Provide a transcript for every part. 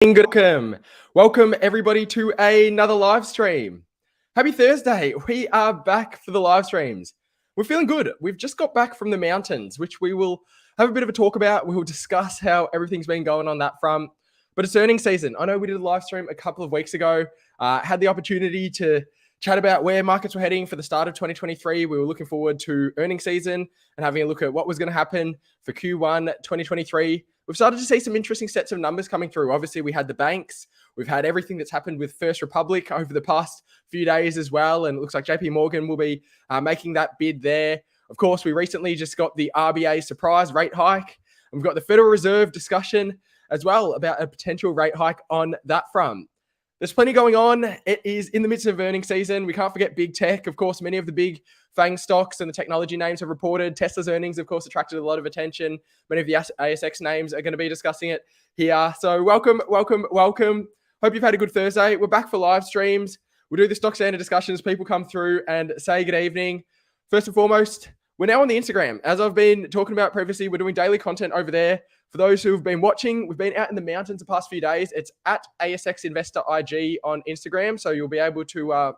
Welcome everybody to another live stream. Happy Thursday. We are back for the live streams. We're feeling good. We've just got back from the mountains, which we will have a bit of a talk about. We will discuss how everything's been going on that front. But it's earnings season. I know we did a live stream a couple of weeks ago. Had the opportunity to chat about where markets were heading for the start of 2023. We were looking forward to earnings season and having a look at what was going to happen for Q1 2023. We've started to see some interesting sets of numbers coming through. Obviously, we had the banks. We've had everything that's happened with First Republic over the past few days as well. And it looks like JP Morgan will be making that bid there. Of course, we recently just got the RBA surprise rate hike. And we've got the Federal Reserve discussion as well about a potential rate hike on that front. There's plenty going on. It is in the midst of earnings season. We can't forget big tech. Of course, many of the big FANG stocks and the technology names have reported. Tesla's earnings, of course, attracted a lot of attention. Many of the ASX names are going to be discussing it here. So welcome. Hope you've had a good Thursday. We're back for live streams. We'll do the stock standard discussions. People come through and say good evening. First and foremost, we're now on the Instagram. As I've been talking about previously, we're doing daily content over there. For those who've been watching, we've been out in the mountains the past few days. It's at ASX Investor IG on Instagram. So you'll be able to,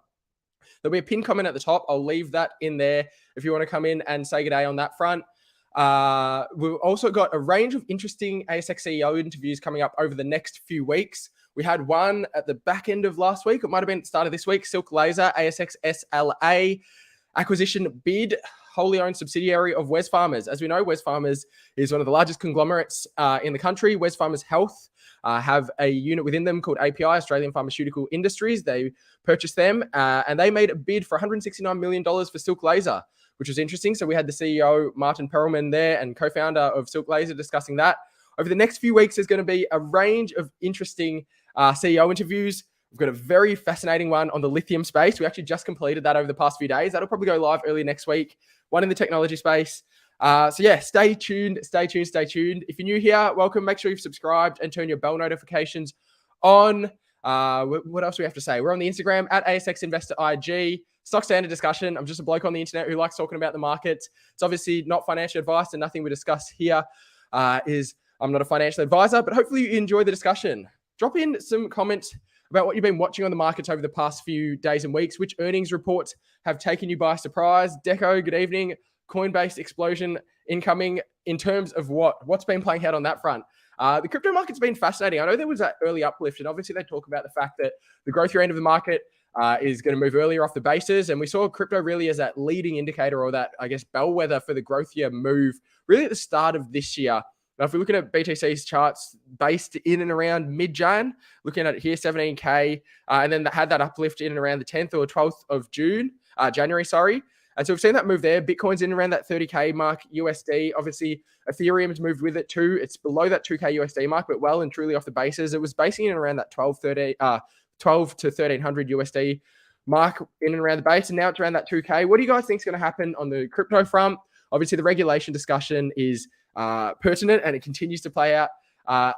there'll be a pinned comment at the top. I'll leave that in there if you want to come in and say good day on that front. We've also got a range of interesting ASX CEO interviews coming up over the next few weeks. We had one at the back end of last week. It might have been at the start of this week. Silk Laser, ASX SLA acquisition bid, wholly owned subsidiary of Wesfarmers. As we know, Wesfarmers is one of the largest conglomerates in the country. Wesfarmers Health have a unit within them called API, Australian Pharmaceutical Industries. They purchased them and they made a bid for $169 million for Silk Laser, which was interesting. So we had the CEO, Martin Perelman, there and co-founder of Silk Laser discussing that. Over the next few weeks, there's going to be a range of interesting CEO interviews. We've got a very fascinating one on the lithium space. We actually just completed that over the past few days. That'll probably go live early next week. One in the technology space. So yeah, stay tuned. If you're new here, welcome. Make sure you've subscribed and turn your bell notifications on. What else do we have to say? We're on the Instagram at ASX Investor IG. Stock standard discussion. I'm just a bloke on the internet who likes talking about the markets. It's obviously not financial advice, and nothing we discuss here is I'm not a financial advisor, but hopefully you enjoy the discussion. Drop in some comments about what you've been watching on the markets over the past few days and weeks. Which earnings reports have taken you by surprise? Deco, good evening. Coinbase explosion incoming in terms of what's been playing out on that front. The crypto market's been fascinating. I know there was that early uplift, and obviously they talk about the fact that the growth rate of the market is going to move earlier off the bases. And we saw crypto really as that leading indicator, or that, I guess, bellwether for the growth year move really at the start of this year. Now, if we're looking at BTC's charts based in and around mid-Jan, looking at it here, 17K, and then had that uplift in and around the 10th or 12th of January. And so we've seen that move there. Bitcoin's in around that 30K mark USD. Obviously, Ethereum's moved with it too. It's below that 2K USD mark, but well and truly off the bases. It was basing in around that 12 to 1300 USD mark in and around the base, and now it's around that 2K. What do you guys think is going to happen on the crypto front? Obviously, the regulation discussion is pertinent, and it continues to play out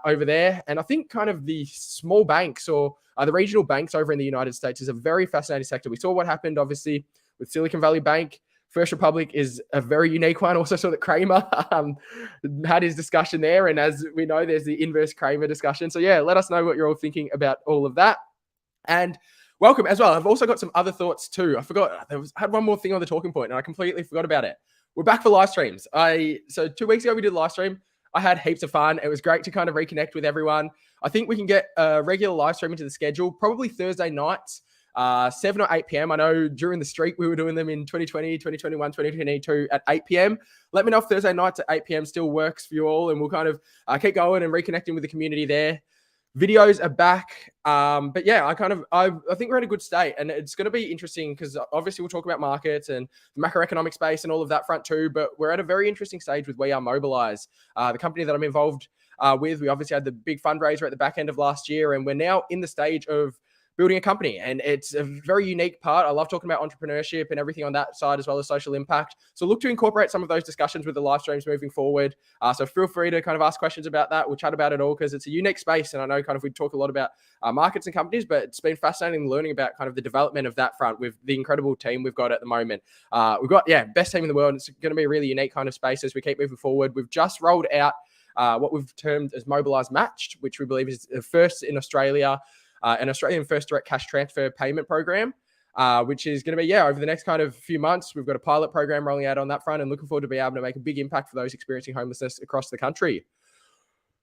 over there. And I think kind of the small banks or the regional banks over in the United States is a very fascinating sector. We saw what happened, obviously, with Silicon Valley Bank. First Republic is a very unique one. Also saw that Kramer had his discussion there. And as we know, there's the inverse Kramer discussion. So yeah, let us know what you're all thinking about all of that. And welcome as well. I've also got some other thoughts too. I forgot, I had one more thing on the talking point and I completely forgot about it. We're back for live streams. So 2 weeks ago, we did a live stream. I had heaps of fun. It was great to kind of reconnect with everyone. I think we can get a regular live stream into the schedule, probably Thursday nights, 7 or 8 p.m. I know during the streak, we were doing them in 2020, 2021, 2022 at 8 p.m. Let me know if Thursday nights at 8 p.m. still works for you all, and we'll kind of keep going and reconnecting with the community there. Videos are back. But yeah, I think we're in a good state, and it's going to be interesting because obviously we'll talk about markets and the macroeconomic space and all of that front too, but we're at a very interesting stage with We Are Mobilize, the company that I'm involved with. We obviously had the big fundraiser at the back end of last year, and we're now in the stage of building a company. And it's a very unique part. I love talking about entrepreneurship and everything on that side, as well as social impact. So look to incorporate some of those discussions with the live streams moving forward. So feel free to kind of ask questions about that. We'll chat about it all because it's a unique space. And I know kind of we talk a lot about markets and companies, but it's been fascinating learning about kind of the development of that front with the incredible team we've got at the moment. We've got, best team in the world. It's going to be a really unique kind of space as we keep moving forward. We've just rolled out what we've termed as mobilised matched, which we believe is the first in Australia, an Australian first direct cash transfer payment program. Which is going to be, over the next kind of few months. We've got a pilot program rolling out on that front and looking forward to be able to make a big impact for those experiencing homelessness across the country.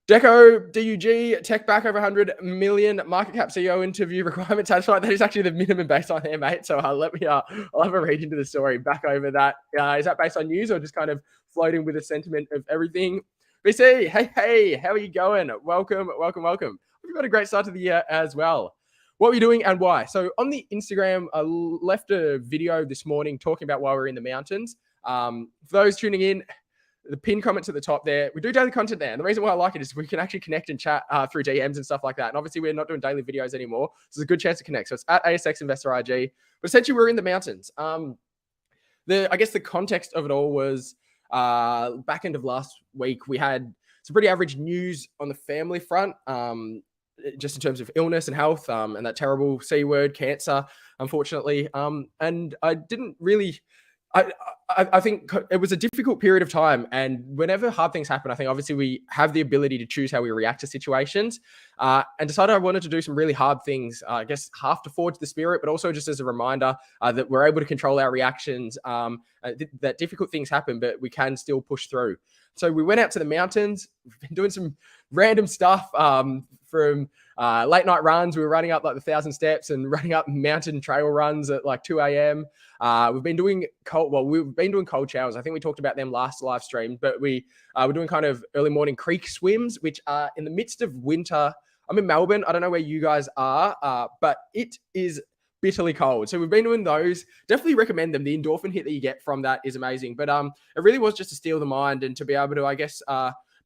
Deco, DUG, tech back over 100 million, market cap CEO interview requirement satisfied. That is actually the minimum baseline there, mate. So I'll have a read into the story back over that. Is that based on news or just kind of floating with a sentiment of everything? BC, hey, how are you going? Welcome. We've got a great start to the year as well. What are we doing and why? So on the Instagram, I left a video this morning talking about why we're in the mountains. For those tuning in, the pinned comments at the top there, we do daily content there. And the reason why I like it is we can actually connect and chat through DMs and stuff like that. And obviously we're not doing daily videos anymore. So it's a good chance to connect. So it's at ASX Investor IG. But essentially we're in the mountains. I guess the context of it all was back end of last week, we had some pretty average news on the family front. Just in terms of illness and health, and that terrible C word, cancer, unfortunately. And I didn't really, I think it was a difficult period of time. And whenever hard things happen, I think obviously we have the ability to choose how we react to situations, and decided I wanted to do some really hard things, I guess half to forge the spirit, but also just as a reminder that we're able to control our reactions, that difficult things happen, but we can still push through. So we went out to the mountains. We've been doing some random stuff, from late night runs. We were running up like the 1,000 steps and running up mountain trail runs at like 2 a.m. We've been doing cold showers. I think we talked about them last live stream, but we're doing kind of early morning creek swims, which are in the midst of winter. I'm in Melbourne. I don't know where you guys are, but it is bitterly cold. So we've been doing those. Definitely recommend them. The endorphin hit that you get from that is amazing. But it really was just to steal the mind and to be able to, I guess,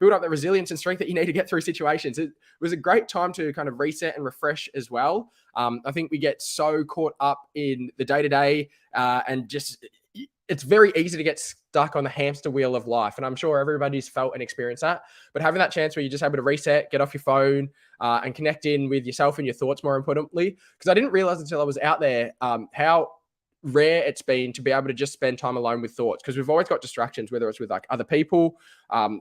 build up the resilience and strength that you need to get through situations. It was a great time to kind of reset and refresh as well. I think we get so caught up in the day-to-day, and just it's very easy to get stuck on the hamster wheel of life. And I'm sure everybody's felt and experienced that. But having that chance where you're just able to reset, get off your phone, and connect in with yourself and your thoughts more importantly. Because I didn't realize until I was out there how rare it's been to be able to just spend time alone with thoughts, because we've always got distractions, whether it's with like other people,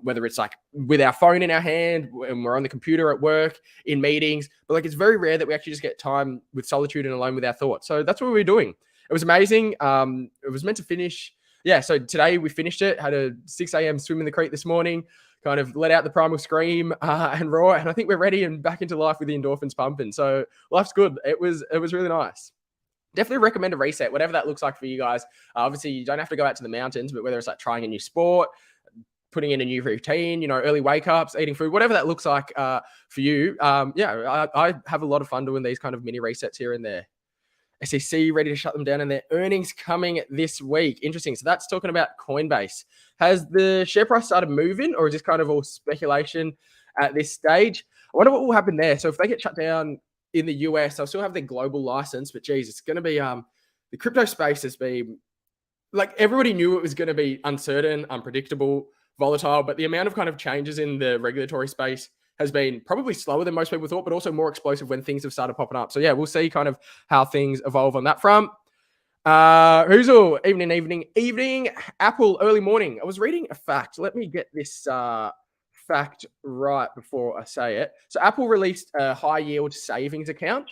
whether it's like with our phone in our hand and we're on the computer at work, in meetings, but like it's very rare that we actually just get time with solitude and alone with our thoughts. So that's what we were doing. It was amazing. It was meant to finish. Yeah. So today we finished it, had a 6 a.m. swim in the creek this morning, kind of let out the primal scream and roar. And I think we're ready and back into life with the endorphins pumping. So life's good. It was really nice. Definitely recommend a reset, whatever that looks like for you guys. Obviously, you don't have to go out to the mountains, but whether it's like trying a new sport, putting in a new routine, early wake ups, eating food, whatever that looks like for you. I have a lot of fun doing these kind of mini resets here and there. SEC ready to shut them down and their earnings coming this week. Interesting. So that's talking about Coinbase. Has the share price started moving, or is this kind of all speculation at this stage? I wonder what will happen there. So if they get shut down in the US, they'll still have their global license, but geez, it's going to be the crypto space has been like, everybody knew it was going to be uncertain, unpredictable, volatile, but the amount of kind of changes in the regulatory space has been probably slower than most people thought, but also more explosive when things have started popping up. So yeah, we'll see kind of how things evolve on that front. Who's all evening, Apple early morning. I was reading a fact. Let me get this fact right before I say it. So Apple released a high yield savings account.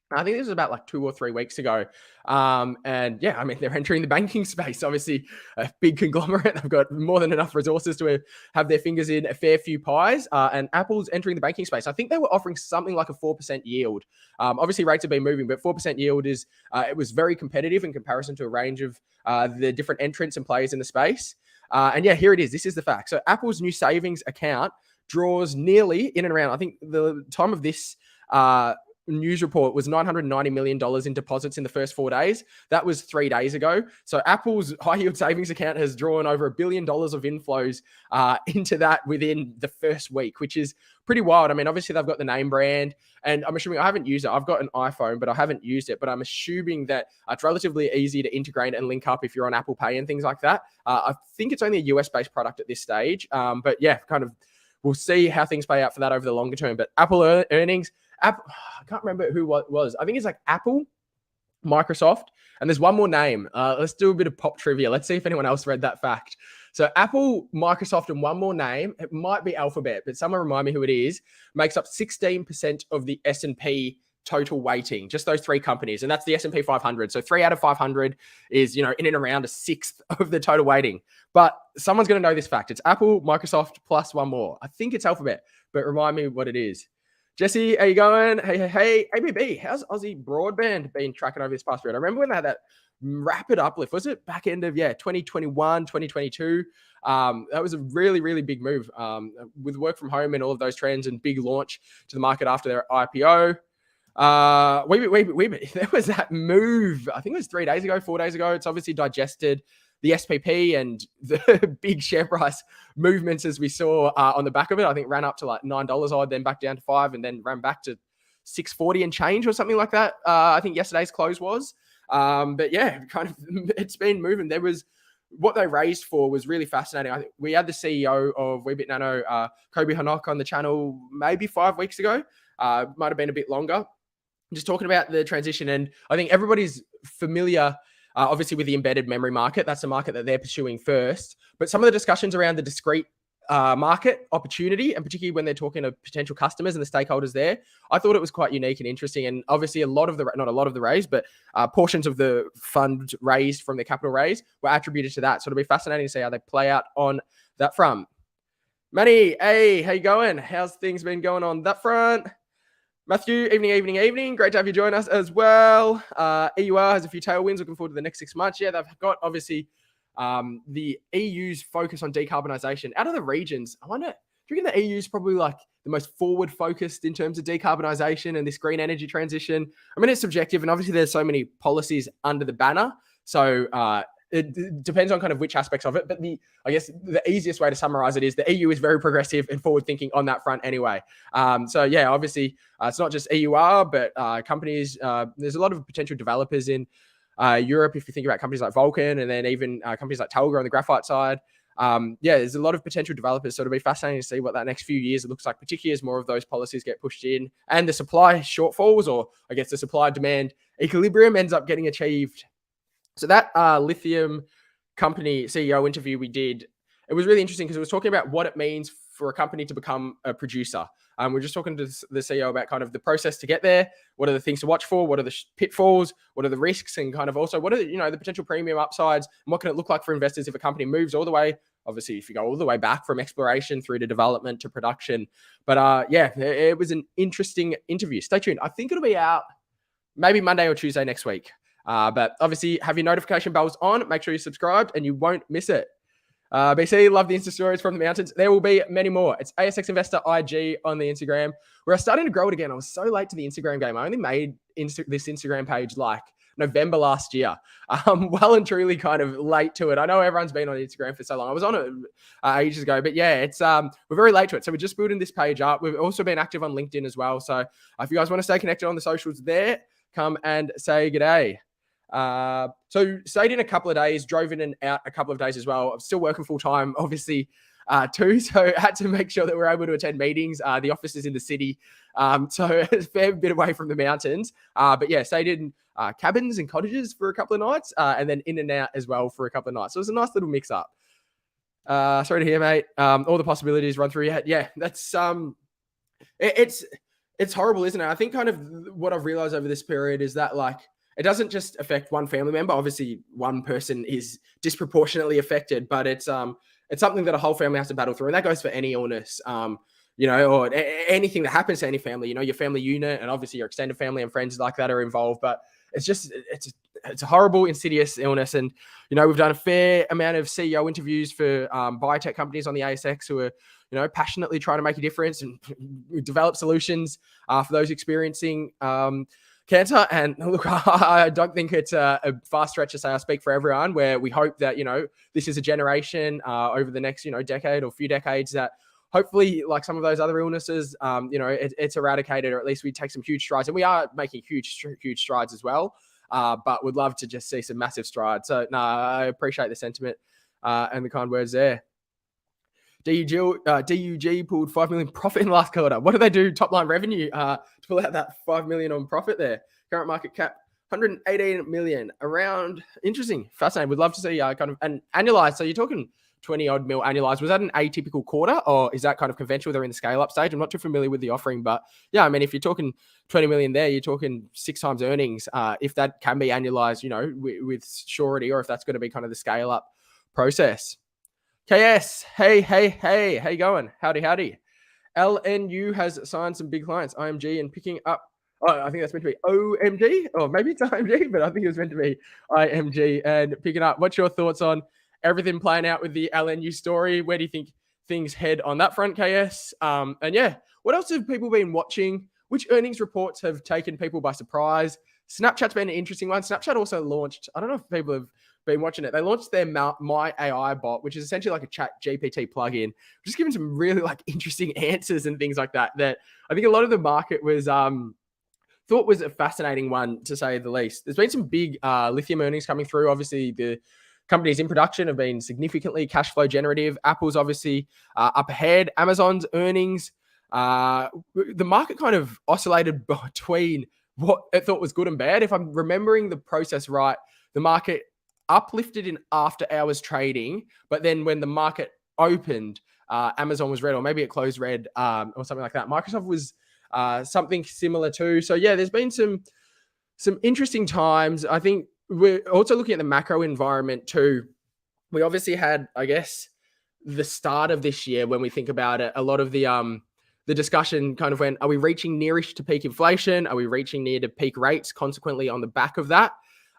I think this was about like 2 or 3 weeks ago. And yeah, I mean, they're entering the banking space, obviously a big conglomerate. They've got more than enough resources to have their fingers in a fair few pies. And Apple's entering the banking space. I think they were offering something like a 4% yield. Obviously rates have been moving, but 4% yield is, it was very competitive in comparison to a range of the different entrants and players in the space. And yeah, here it is. This is the fact. So Apple's new savings account draws nearly in and around, I think the time of this news report was $990 million in deposits in the first 4 days. That was 3 days ago. So Apple's high yield savings account has drawn over $1 billion of inflows into that within the first week, which is pretty wild. I mean, obviously they've got the name brand, and I'm assuming, I haven't used it. I've got an iPhone, but I haven't used it. But I'm assuming that it's relatively easy to integrate and link up if you're on Apple Pay and things like that. I think it's only a US based product at this stage. But yeah, kind of, we'll see how things play out for that over the longer term. But Apple earnings, I can't remember who it was. I think it's like Apple, Microsoft, and there's one more name. Let's do a bit of pop trivia. Let's see if anyone else read that fact. So Apple, Microsoft, and one more name, it might be Alphabet, but someone remind me who it is, makes up 16% of the S&P total weighting, just those three companies. And that's the S&P 500. So 3 out of 500 is, in and around a sixth of the total weighting. But someone's going to know this fact. It's Apple, Microsoft, plus one more. I think it's Alphabet, but remind me what it is. Jesse, how you going? Hey, ABB, how's Aussie broadband been tracking over this past period? I remember when they had that rapid uplift. Was it back end of 2021, 2022? That was a really, really big move with work from home and all of those trends, and big launch to the market after their IPO. Wait. There was that move. I think it was 4 days ago. It's obviously digested the SPP and the big share price movements as we saw on the back of it. I think ran up to like $9 odd, then back down to $5, and then ran back to $6.40 and change or something like that. I think yesterday's close was. But yeah, kind of it's been moving. There was what they raised for was really fascinating. I think we had the CEO of Weebit Nano, Kobe Hanok, on the channel maybe 5 weeks ago. Might have been a bit longer. Just talking about the transition, and I think everybody's familiar, obviously, with the embedded memory market. That's the market that they're pursuing first. But some of the discussions around the discrete market opportunity, and particularly when they're talking to potential customers and the stakeholders there, I thought it was quite unique and interesting. And obviously, not a lot of the raise, but portions of the fund raised from the capital raise were attributed to that. So it'll be fascinating to see how they play out on that front. Manny, hey, how you going? How's things been going on that front? Matthew, evening. Great to have you join us as well. EUR has a few tailwinds. Looking forward to the next 6 months. Yeah, they've got obviously the EU's focus on decarbonisation. Out of the regions, I wonder, do you reckon the EU is probably like the most forward focused in terms of decarbonisation and this green energy transition? I mean, it's subjective, and obviously there's so many policies under the banner. So it depends on kind of which aspects of it. But I guess the easiest way to summarize it is the EU is very progressive and forward thinking on that front anyway. So yeah, obviously it's not just EUR, but companies, there's a lot of potential developers in Europe. If you think about companies like Vulcan, and then even companies like Telga on the graphite side. There's a lot of potential developers. So it'll be fascinating to see what that next few years looks like, particularly as more of those policies get pushed in and the supply shortfalls, or I guess the supply demand equilibrium, ends up getting achieved. So that Lithium company CEO interview we did, it was really interesting because it was talking about what it means for a company to become a producer. We're just talking to the CEO about kind of the process to get there. What are the things to watch for? What are the pitfalls? What are the risks? And kind of also what are the potential premium upsides? And what can it look like for investors if a company moves all the way? Obviously, if you go all the way back from exploration through to development to production. But it was an interesting interview. Stay tuned. I think it'll be out maybe Monday or Tuesday next week. But obviously, have your notification bells on. Make sure you're subscribed and you won't miss it. BC, love the Insta stories from the mountains. There will be many more. It's ASX Investor IG on the Instagram. We're starting to grow it again. I was so late to the Instagram game. I only made this Instagram page like November last year. Well and truly kind of late to it. I know everyone's been on Instagram for so long. I was on it ages ago, but yeah, it's we're very late to it. So we're just building this page up. We've also been active on LinkedIn as well. So if you guys want to stay connected on the socials there, come and say g'day. So stayed in a couple of days, drove in and out a couple of days as well. I'm still working full time, obviously, too. So had to make sure that we're able to attend meetings. The office is in the city. So it's a fair bit away from the mountains. But yeah, stayed in cabins and cottages for a couple of nights, and then in and out as well for a couple of nights. So it was a nice little mix up. Sorry to hear, mate. All the possibilities run through your head. Yeah, that's it's horrible, isn't it? I think kind of what I've realized over this period is that like, it doesn't just affect one family member. Obviously, one person is disproportionately affected, but it's something that a whole family has to battle through, and that goes for any illness, or anything that happens to any family. Your family unit, and obviously your extended family and friends like that are involved. But it's a horrible, insidious illness, and we've done a fair amount of CEO interviews for biotech companies on the ASX who are passionately trying to make a difference and develop solutions for those experiencing cancer. And look, I don't think it's a far stretch to say I speak for everyone, where we hope that, this is a generation over the next, decade or few decades that hopefully, like some of those other illnesses, it's eradicated, or at least we take some huge strides. And we are making huge strides as well. But would love to just see some massive strides. So I appreciate the sentiment and the kind words there. DUG pulled 5 million profit in the last quarter. What do they do? Top line revenue to pull out that 5 million on profit there. Current market cap 118 million. Around interesting, fascinating. Would love to see kind of an annualized. So you're talking 20 odd mil annualized. Was that an atypical quarter, or is that kind of conventional? They're in the scale up stage. I'm not too familiar with the offering, but yeah, I mean, if you're talking 20 million there, you're talking 6 times earnings. If that can be annualized, with surety, or if that's going to be kind of the scale up process. KS, hey, how you going? Howdy. LNU has signed some big clients, IMG, and picking up. Oh, I think that's meant to be OMG, or maybe it's IMG, but I think it was meant to be IMG and picking up. What's your thoughts on everything playing out with the LNU story? Where do you think things head on that front, KS? And yeah, what else have people been watching? Which earnings reports have taken people by surprise? Snapchat's been an interesting one. Snapchat also launched, I don't know if people have been watching it. They launched their My AI bot, which is essentially like a chat GPT plugin, just giving some really like interesting answers and things like that. That I think a lot of the market was thought was a fascinating one, to say the least. There's been some big lithium earnings coming through. Obviously, the companies in production have been significantly cash flow generative. Apple's obviously up ahead. Amazon's earnings. The market kind of oscillated between what it thought was good and bad. If I'm remembering the process right, the market uplifted in after hours trading, but then when the market opened, Amazon was red, or maybe it closed red, or something like that. Microsoft was something similar too. So yeah, there's been some interesting times. I think we're also looking at the macro environment too. We obviously had, I guess, the start of this year, when we think about it, a lot of the discussion kind of went, are we reaching nearish to peak inflation? Are we reaching near to peak rates consequently on the back of that?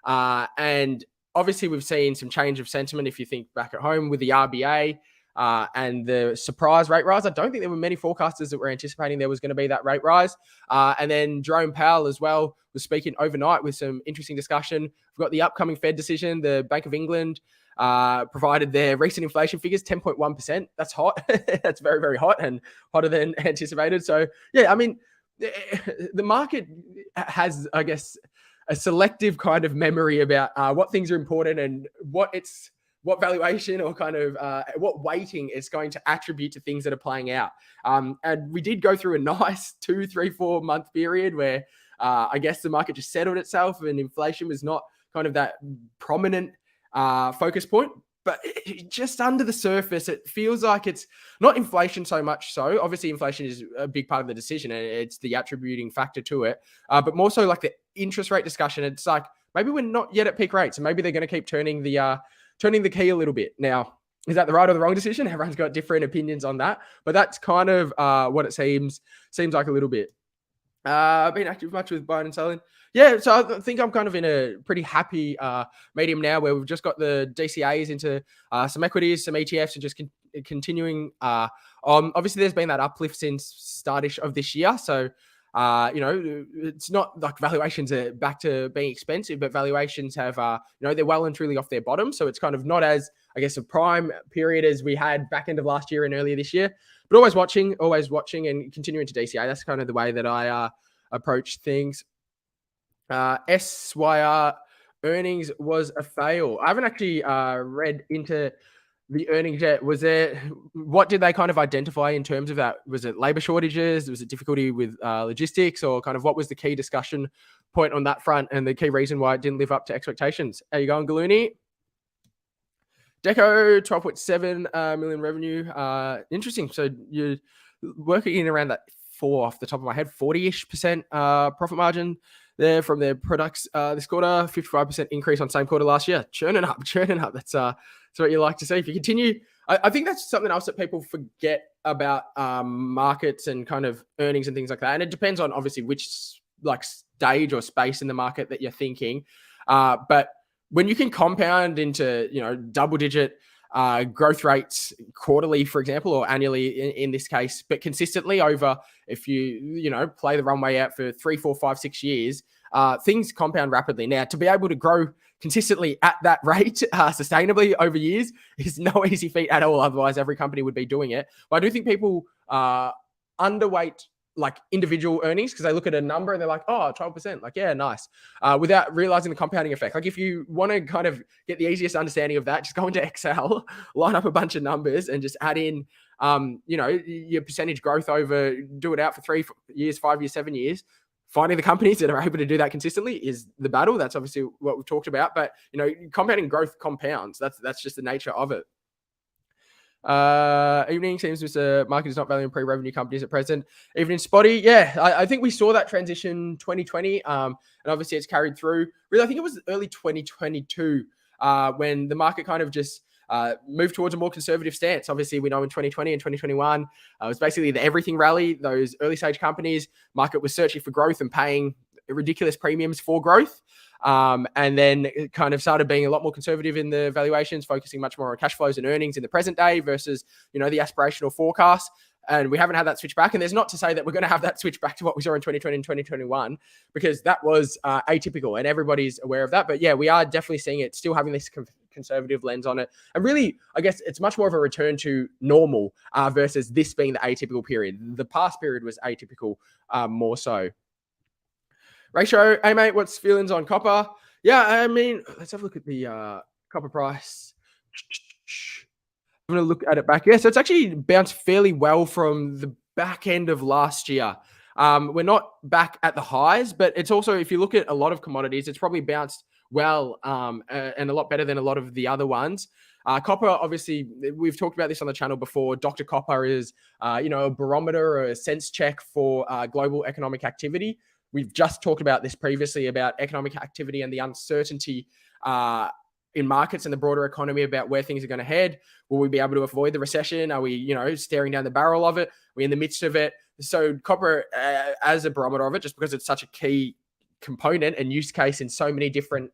And obviously we've seen some change of sentiment. If you think back at home with the RBA and the surprise rate rise, I don't think there were many forecasters that were anticipating there was going to be that rate rise. And then Jerome Powell as well was speaking overnight with some interesting discussion. We've got the upcoming Fed decision. The Bank of England provided their recent inflation figures, 10.1%. That's hot. That's very, very hot, and hotter than anticipated. So yeah, I mean, the market has, I guess, a selective kind of memory about what things are important and what valuation or kind of what weighting it's going to attribute to things that are playing out. And we did go through a nice 2, 3, 4 month period where I guess the market just settled itself and inflation was not kind of that prominent focus point. But just under the surface, it feels like it's not inflation so much so. Obviously, inflation is a big part of the decision, and it's the attributing factor to it. But more so like the interest rate discussion. It's like maybe we're not yet at peak rates, and maybe they're going to keep turning the key a little bit. Now, is that the right or the wrong decision? Everyone's got different opinions on that, but that's kind of what it seems like a little bit. Been active much with buying and selling. Yeah, so I think I'm kind of in a pretty happy medium now, where we've just got the DCAs into some equities, some ETFs, and just continuing. Obviously, there's been that uplift since startish of this year. So, it's not like valuations are back to being expensive, but valuations have, they're well and truly off their bottom. So it's kind of not as, I guess, a prime period as we had back end of last year and earlier this year. But always watching and continuing to DCA. That's kind of the way that I approach things. SYR earnings was a fail. I haven't actually read into the earnings yet. What did they kind of identify in terms of that? Was it labor shortages? Was it difficulty with logistics, or kind of what was the key discussion point on that front and the key reason why it didn't live up to expectations? How you going, Galoonie? Deco, 12.7 million revenue. Interesting. So you're working in around that 4 off the top of my head, 40-ish% profit margin there from their products this quarter, 55% increase on same quarter last year. Churning up. That's what you like to see. If you continue, I think that's something else that people forget about markets and kind of earnings and things like that. And it depends on obviously which like stage or space in the market that you're thinking. But when you can compound into, double-digit growth rates quarterly, for example, or annually in this case, but consistently over, if you play the runway out for 3, 4, 5, 6 years, things compound rapidly. Now, to be able to grow consistently at that rate sustainably over years is no easy feat at all. Otherwise, every company would be doing it. But I do think people underweight like individual earnings because they look at a number and they're like, oh, 12%, like, yeah, nice. Without realizing the compounding effect. Like if you want to kind of get the easiest understanding of that, just go into Excel, line up a bunch of numbers and just add in, your percentage growth over, do it out for 3 years, 5 years, 7 years. Finding the companies that are able to do that consistently is the battle. That's obviously what we've talked about, but compounding growth compounds. That's just the nature of it. Evening seems Mr. Market is not valuing pre-revenue companies at present. Evening Spotty, yeah, I think we saw that transition 2020, and obviously it's carried through. Really, I think it was early 2022 when the market kind of just moved towards a more conservative stance. Obviously, we know in 2020 and 2021, it was basically the everything rally. Those early stage companies, market was searching for growth and paying ridiculous premiums for growth. And then it kind of started being a lot more conservative in the valuations, focusing much more on cash flows and earnings in the present day versus, the aspirational forecast. And we haven't had that switch back. And there's not to say that we're going to have that switch back to what we saw in 2020 and 2021, because that was atypical and everybody's aware of that. But yeah, we are definitely seeing it still having this conservative lens on it. And really, I guess it's much more of a return to normal versus this being the atypical period. The past period was atypical more so. Ratio, hey mate, what's feelings on copper? Yeah, I mean, let's have a look at the copper price. I'm going to look at it back. Yeah, so it's actually bounced fairly well from the back end of last year. We're not back at the highs, but it's also, if you look at a lot of commodities, it's probably bounced well and a lot better than a lot of the other ones. Copper, obviously, we've talked about this on the channel before. Dr. Copper is, a barometer or a sense check for global economic activity. We've just talked about this previously about economic activity and the uncertainty in markets and the broader economy about where things are going to head. Will we be able to avoid the recession? Are we, staring down the barrel of it? Are we in the midst of it? So copper as a barometer of it, just because it's such a key component and use case in so many different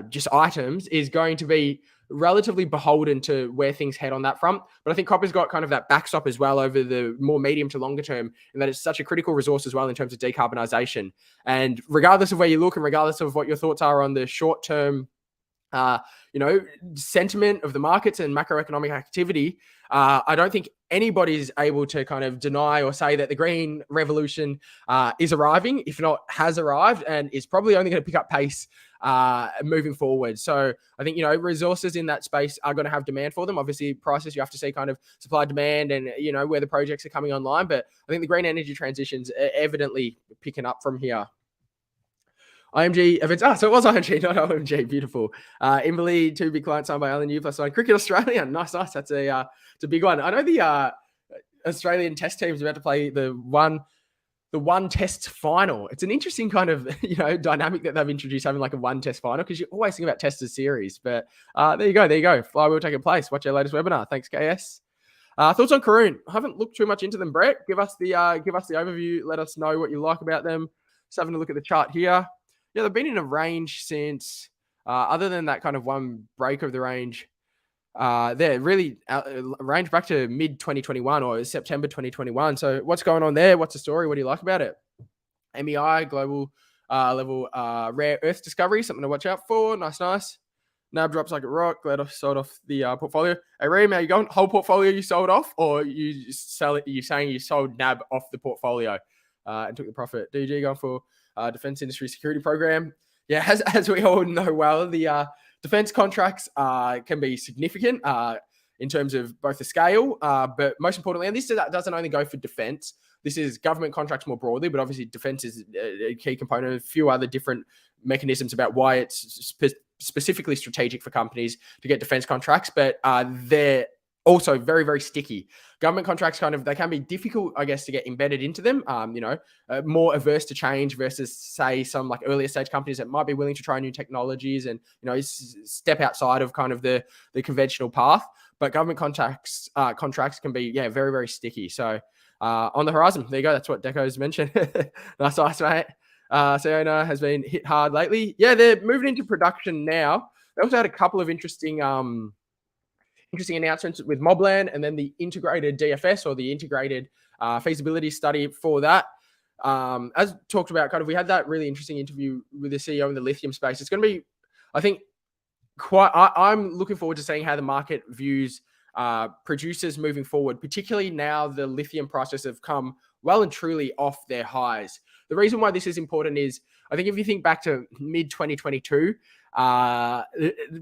just items, is going to be relatively beholden to where things head on that front. But I think copper's got kind of that backstop as well over the more medium to longer term, and that it's such a critical resource as well in terms of decarbonisation. And regardless of where you look and regardless of what your thoughts are on the short term sentiment of the markets and macroeconomic activity, I don't think anybody's able to kind of deny or say that the green revolution is arriving, if not has arrived, and is probably only going to pick up pace moving forward. So I think, resources in that space are going to have demand for them. Obviously, prices, you have to see kind of supply demand and, where the projects are coming online. But I think the green energy transition's evidently picking up from here. IMG events. So it was IMG, not OMG. Beautiful. Invalid, 2 big clients signed by Alan U +1. Cricket Australia. Nice. That's it's a big one. I know the Australian test team's about to play the one test final. It's an interesting kind of, dynamic that they've introduced, having like a one test final, because you always think about test as series. But there you go. Flywheel taking place. Watch our latest webinar. Thanks, KS. Thoughts on Karoon? I haven't looked too much into them, Brett. Give us the overview. Let us know what you like about them. Just having a look at the chart here. Yeah, they've been in a range since, other than that kind of one break of the range, they're really range back to mid-2021 or September 2021. So what's going on there? What's the story? What do you like about it? MEI, global level rare earth discovery, something to watch out for. Nice. NAB drops like a rock. Glad I sold off the portfolio. Hey, Reem, how you going? Whole portfolio you sold off, or you sell it? You saying you sold NAB off the portfolio and took the profit? DG going for defense industry security program. Yeah, as we all know well, the defense contracts can be significant in terms of both the scale, but most importantly, and this doesn't only go for defense. This is government contracts more broadly, but obviously defense is a key component of a few other different mechanisms about why it's specifically strategic for companies to get defense contracts, but they're also very, very sticky. Government contracts they can be difficult, I guess, to get embedded into them, more averse to change versus, say, some like earlier stage companies that might be willing to try new technologies and, step outside of kind of the conventional path. But government contracts can be, very, very sticky. So on the horizon, there you go. That's what Deco's mentioned. Nice, mate. Sayona has been hit hard lately. Yeah, they're moving into production now. They also had a couple of interesting announcements with Mobland, and then the integrated DFS, or the integrated feasibility study for that. As talked about, we had that really interesting interview with the CEO in the lithium space. It's going to be, I think, I'm looking forward to seeing how the market views producers moving forward, particularly now the lithium prices have come well and truly off their highs. The reason why this is important is, I think if you think back to mid 2022,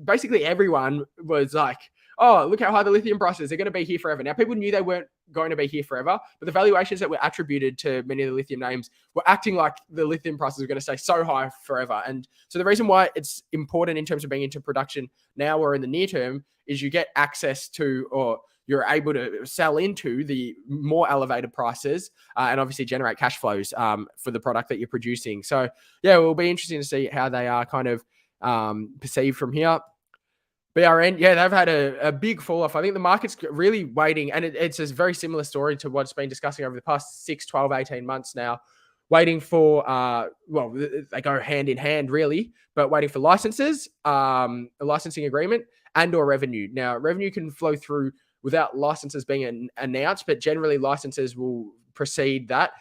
basically everyone was like, oh, look how high the lithium prices, they're going to be here forever. Now, people knew they weren't going to be here forever, but the valuations that were attributed to many of the lithium names were acting like the lithium prices were going to stay so high forever. And so the reason why it's important in terms of being into production now or in the near term is you get access to, or you're able to sell into the more elevated prices and obviously generate cash flows for the product that you're producing. So yeah, it will be interesting to see how they are kind of perceived from here. BRN, yeah, they've had a big fall off. I think the market's really waiting, and it's a very similar story to what's been discussing over the past 6, 12, 18 months now, waiting for, well, they go hand in hand really, but waiting for licenses, a licensing agreement, and or revenue. Now, revenue can flow through without licenses being announced, but generally licenses will precede that.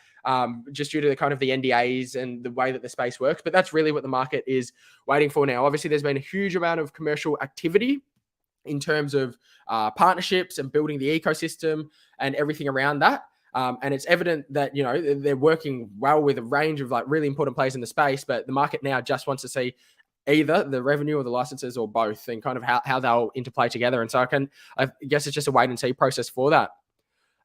Just due to the kind of the NDAs and the way that the space works. But that's really what the market is waiting for now. Obviously, there's been a huge amount of commercial activity in terms of partnerships and building the ecosystem and everything around that. And it's evident that, you know, they're working well with a range of like really important players in the space, but the market now just wants to see either the revenue or the licenses or both, and kind of how they'll interplay together. And so I guess it's just a wait and see process for that.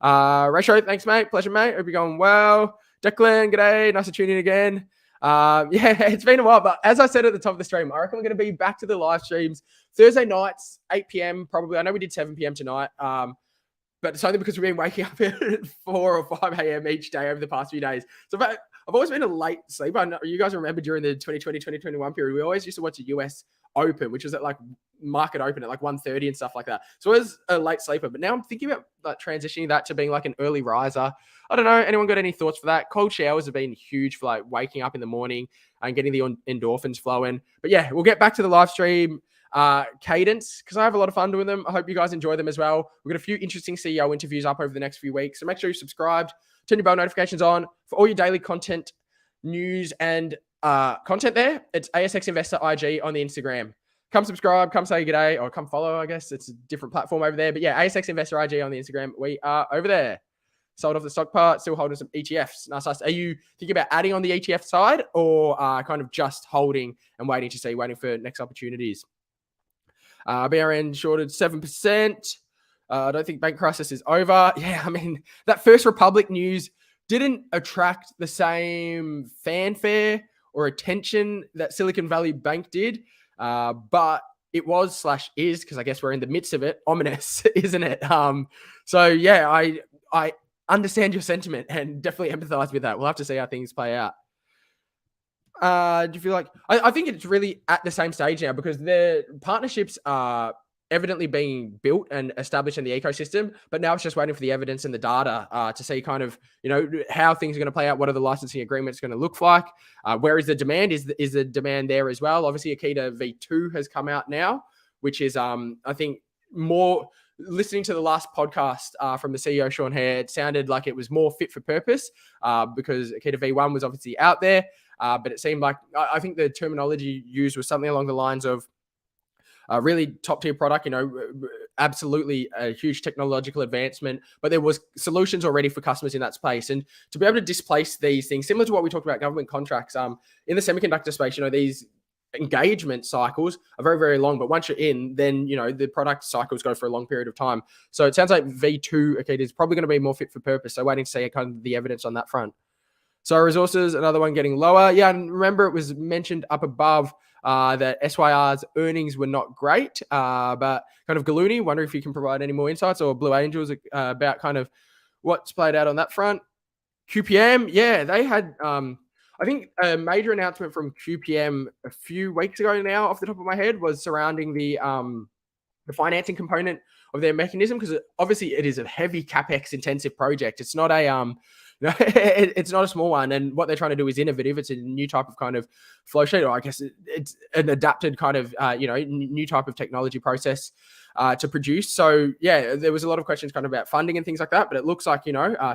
Ratio, thanks, mate. Pleasure, mate. Hope you're going well. Declan, g'day. Nice to tune in again. Yeah, it's been a while, but as I said at the top of the stream, I reckon we're going to be back to the live streams Thursday nights, 8 p.m. probably. I know we did 7 p.m. tonight, but it's only because we've been waking up at 4 or 5 a.m. each day over the past few days. So I've always been a late sleeper. I know you guys remember during the 2020, 2021 period, we always used to watch the US Open, which was at like market open at like 1:30 and stuff like that. So I was a late sleeper, but now I'm thinking about like transitioning that to being like an early riser. I don't know. Anyone got any thoughts for that? Cold showers have been huge for like waking up in the morning and getting the endorphins flowing. But yeah, we'll get back to the live stream cadence because I have a lot of fun doing them. I hope you guys enjoy them as well. We've got a few interesting CEO interviews up over the next few weeks. So make sure you're subscribed, turn your bell notifications on for all your daily content, news, and content there. It's ASX Investor IG on the Instagram. Come subscribe, come say g'day, or come follow, I guess. It's a different platform over there. But yeah, ASX Investor IG on the Instagram. We are over there. Sold off the stock part, still holding some ETFs. Nice. Are you thinking about adding on the ETF side or kind of just holding and waiting to see, waiting for next opportunities? BRN shorted 7%. I don't think bank crisis is over. Yeah, I mean, that First Republic news didn't attract the same fanfare or attention that Silicon Valley Bank did. But it was / is, because I guess we're in the midst of it, ominous, isn't it? So yeah, I understand your sentiment and definitely empathize with that. We'll have to see how things play out. Do you feel like I think it's really at the same stage now because the partnerships are evidently being built and established in the ecosystem, but now it's just waiting for the evidence and the data to see kind of, you know, how things are going to play out. What are the licensing agreements going to look like? Where is the demand? Is the demand there as well? Obviously, Akita V2 has come out now, which is, I think, more listening to the last podcast from the CEO, Sean Hare, it sounded like it was more fit for purpose because Akita V1 was obviously out there. But it seemed like, I think the terminology used was something along the lines of a really top tier product, you know, absolutely a huge technological advancement, but there was solutions already for customers in that space. And to be able to displace these things, similar to what we talked about government contracts, in the semiconductor space, you know, these engagement cycles are very, very long, but once you're in, then, you know, the product cycles go for a long period of time. So it sounds like V2, okay, is probably going to be more fit for purpose. So waiting to see kind of the evidence on that front. So resources, another one getting lower. Yeah, and remember it was mentioned up above that SYR's earnings were not great, but kind of Galoonie, wonder if you can provide any more insights, or Blue Angels about kind of what's played out on that front. QPM, yeah, they had, I think a major announcement from QPM a few weeks ago now, off the top of my head, was surrounding the financing component of their mechanism, because obviously it is a heavy capex intensive project. It's not a it's not a small one, and what they're trying to do is innovative. It's a new type of kind of flow sheet, or I guess it's an adapted kind of new type of technology process to produce. So yeah, there was a lot of questions kind of about funding and things like that, but it looks like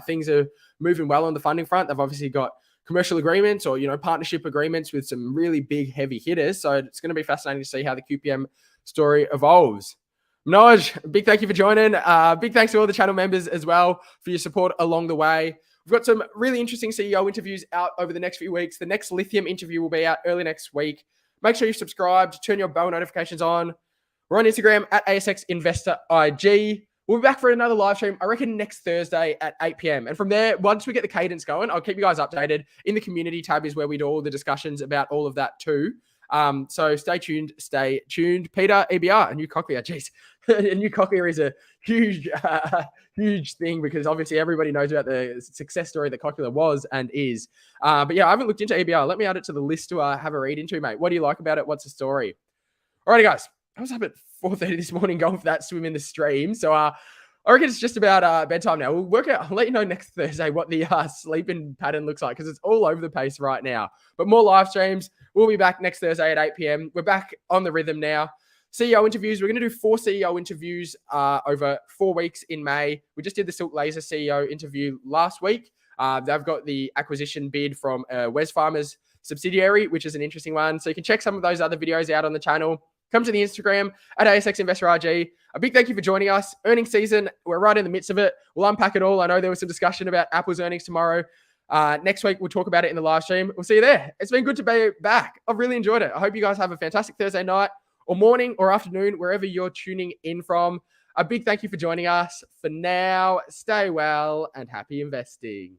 things are moving well on the funding front. They've obviously got commercial agreements or partnership agreements with some really big heavy hitters. So it's going to be fascinating to see how the QPM story evolves. Manoj, big thank you for joining. Big thanks to all the channel members as well for your support along the way. We've got some really interesting CEO interviews out over the next few weeks. The next Lithium interview will be out early next week. Make sure you're subscribed, turn your bell notifications on. We're on Instagram at ASX Investor IG. We'll be back for another live stream, I reckon next Thursday at 8 p.m. And from there, once we get the cadence going, I'll keep you guys updated. In the community tab is where we do all the discussions about all of that too. So stay tuned. Peter, EBR, a new cochlear. Jeez, a new cochlear is a huge, huge thing because obviously everybody knows about the success story that cochlear was and is. But yeah, I haven't looked into EBR. Let me add it to the list to have a read into, mate. What do you like about it? What's the story? Alrighty, guys. I was up at 4:30 this morning going for that swim in the stream. So I reckon it's just about bedtime now. We'll work out. I'll let you know next Thursday what the sleeping pattern looks like because it's all over the place right now. But more live streams. We'll be back next Thursday at 8 p.m. We're back on the rhythm now. CEO interviews. We're going to do 4 CEO interviews over 4 weeks in May. We just did the Silk Laser CEO interview last week. They've got the acquisition bid from Wesfarmers subsidiary, which is an interesting one. So you can check some of those other videos out on the channel. Come to the Instagram at ASX Investor RG. A big thank you for joining us. Earnings season, we're right in the midst of it. We'll unpack it all. I know there was some discussion about Apple's earnings tomorrow. Next week, we'll talk about it in the live stream. We'll see you there. It's been good to be back. I've really enjoyed it. I hope you guys have a fantastic Thursday night or morning or afternoon, wherever you're tuning in from. A big thank you for joining us. For now, stay well and happy investing.